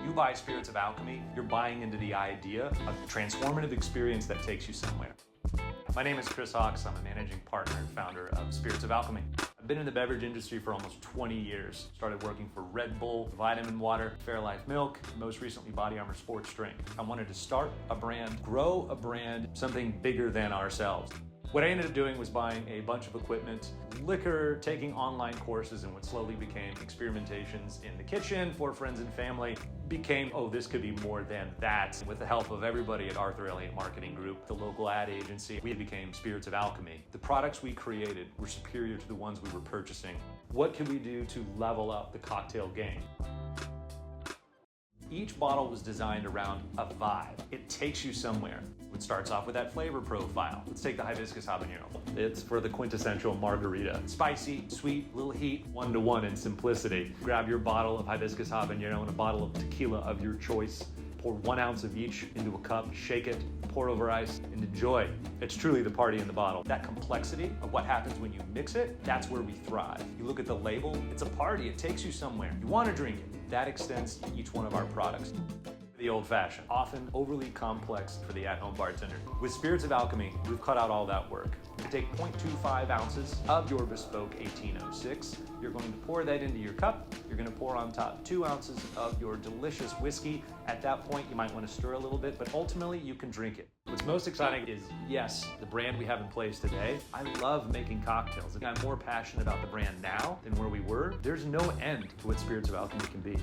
you buy Spirits of Alchemy, you're buying into the idea of a transformative experience that takes you somewhere. My name is Chris Hawks. I'm a managing partner and founder of Spirits of Alchemy. I've been in the beverage industry for almost 20 years. Started working for Red Bull, Vitamin Water, Fairlife Milk, most recently Body Armor Sports Drink. I wanted to start a brand, grow a brand, something bigger than ourselves. What I ended up doing was buying a bunch of equipment, liquor, taking online courses, and what slowly became experimentations in the kitchen for friends and family became, oh, this could be more than that. With the help of everybody at Arthur Elliott Marketing Group, the local ad agency, we became Spirits of Alchemy. The products we created were superior to the ones we were purchasing. What could we do to level up the cocktail game? Each bottle was designed around a vibe. It takes you somewhere. It starts off with that flavor profile. Let's take the hibiscus habanero. It's for the quintessential margarita. Spicy, sweet, little heat, one-to-one in simplicity. Grab your bottle of hibiscus habanero and a bottle of tequila of your choice. Pour 1 ounce of each into a cup, shake it, pour over ice, and enjoy. It's truly the party in the bottle. That complexity of what happens when you mix it, that's where we thrive. You look at the label, it's a party, it takes you somewhere. You want to drink it. That extends to each one of our products. The old-fashioned, often overly complex for the at-home bartender. With Spirits of Alchemy, we've cut out all that work. You take 0.25 ounces of your bespoke 1806. You're going to pour that into your cup. You're going to pour on top 2 ounces of your delicious whiskey. At that point, you might want to stir a little bit, but ultimately you can drink it. What's most exciting is, yes, the brand we have in place today. I love making cocktails. I'm more passionate about the brand now than where we were. There's no end to what Spirits of Alchemy can be.